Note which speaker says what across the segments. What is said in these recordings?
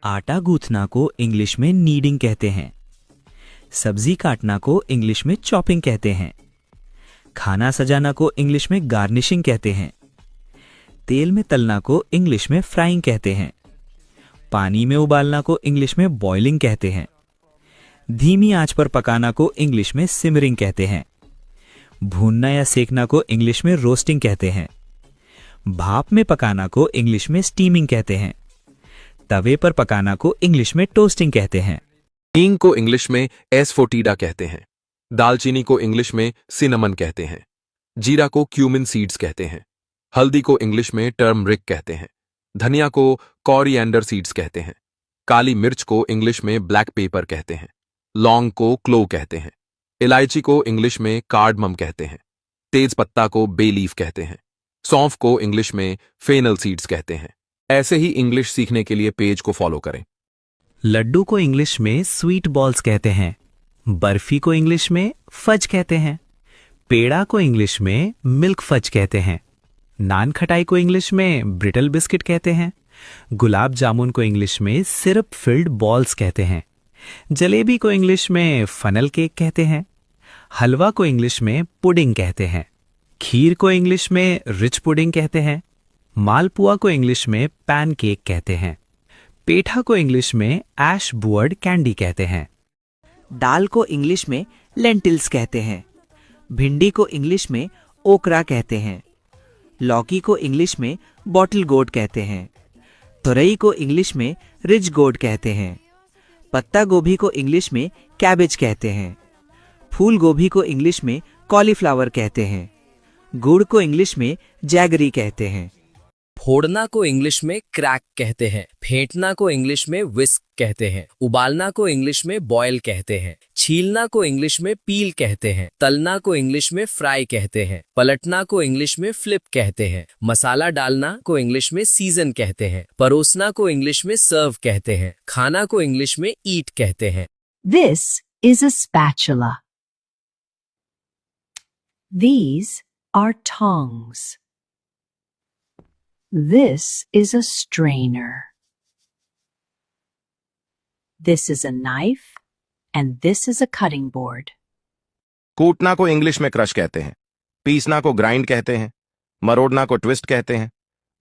Speaker 1: आटा गूंथना को इंग्लिश में नीडिंग कहते हैं। सब्जी काटना को इंग्लिश में चॉपिंग कहते हैं। खाना सजाना को इंग्लिश में गार्निशिंग कहते हैं। तेल में तलना को इंग्लिश में फ्राइंग कहते हैं। पानी में उबालना को इंग्लिश में बॉइलिंग कहते हैं। धीमी आंच पर पकाना को इंग्लिश में सिमरिंग कहते हैं। भूनना या सेकना को इंग्लिश में रोस्टिंग कहते हैं। भाप में पकाना को इंग्लिश में स्टीमिंग कहते हैं। तवे पर पकाना को इंग्लिश में टोस्टिंग कहते हैं।
Speaker 2: हींग को इंग्लिश में एस्फोटीडा कहते हैं। दालचीनी को इंग्लिश में सिनेमन कहते हैं। जीरा को क्यूमिन सीड्स कहते हैं। हल्दी को इंग्लिश में टर्मरिक कहते हैं। धनिया को कोरिएंडर सीड्स कहते हैं। काली मिर्च को इंग्लिश में ब्लैक पेपर कहते हैं। लौंग को क्लोव कहते हैं। इलायची को इंग्लिश में कार्डमम कहते हैं। तेज पत्ता को बे लीफ कहते हैं। सौंफ को इंग्लिश में फेनल सीड्स कहते हैं। ऐसे ही इंग्लिश सीखने के लिए पेज को फॉलो करें।
Speaker 1: लड्डू को इंग्लिश में स्वीट बॉल्स कहते हैं। बर्फी को इंग्लिश में फज कहते हैं। पेड़ा को इंग्लिश में मिल्क फज कहते हैं। नान खटाई को इंग्लिश में ब्रिटल बिस्किट कहते हैं। गुलाब जामुन को इंग्लिश में सिरप फिल्ड बॉल्स कहते हैं। जलेबी को इंग्लिश में फनल केक कहते हैं। हलवा को इंग्लिश में पुडिंग कहते हैं। खीर को इंग्लिश में रिच पुडिंग कहते हैं। मालपुआ को इंग्लिश में पैन केक कहते हैं। पेठा को इंग्लिश में ऐश बुअर्ड कैंडी कहते हैं।
Speaker 3: दाल को इंग्लिश में लेंटिल्स कहते हैं। भिंडी को इंग्लिश में ओकरा कहते हैं। लौकी को इंग्लिश में बॉटल गोट कहते हैं। तुरई को इंग्लिश में रिज गोट कहते हैं। पत्ता गोभी को इंग्लिश में कैबेज कहते हैं। फूल गोभी को इंग्लिश में कॉलीफ्लावर कहते हैं। गुड़ को इंग्लिश में जैगरी कहते हैं।
Speaker 4: फोड़ना को इंग्लिश में क्रैक कहते हैं। फेंटना को इंग्लिश में विस्क कहते हैं। उबालना को इंग्लिश में बॉयल कहते हैं। छीलना को इंग्लिश में पील कहते हैं। तलना को इंग्लिश में फ्राई कहते हैं। पलटना को इंग्लिश में फ्लिप कहते हैं। मसाला डालना को इंग्लिश में सीजन कहते हैं। परोसना को इंग्लिश में सर्व कहते हैं। खाना को इंग्लिश में ईट कहते हैं।
Speaker 5: This is a spatula. These are tongs. This is a strainer. This is a knife, and this is a cutting board.
Speaker 6: कूटना को इंग्लिश में क्रश कहते हैं। पीसना को ग्राइंड कहते हैं। मरोड़ना को ट्विस्ट कहते हैं।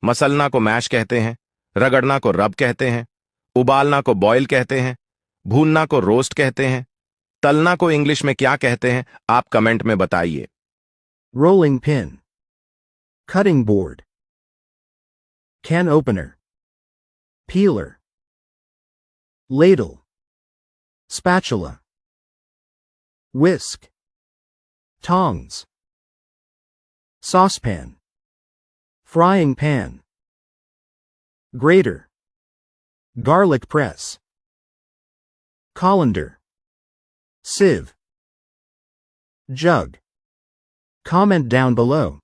Speaker 6: मसलना को मैश कहते हैं। रगड़ना को रब कहते हैं। उबालना को बॉयल कहते हैं। भूनना को रोस्ट कहते हैं। तलना को इंग्लिश में क्या कहते हैं, आप कमेंट में बताइए।
Speaker 7: Rolling pin, cutting board, can opener, peeler, ladle, spatula, whisk, tongs, saucepan, frying pan, grater, garlic press, colander, sieve, jug. Comment down below.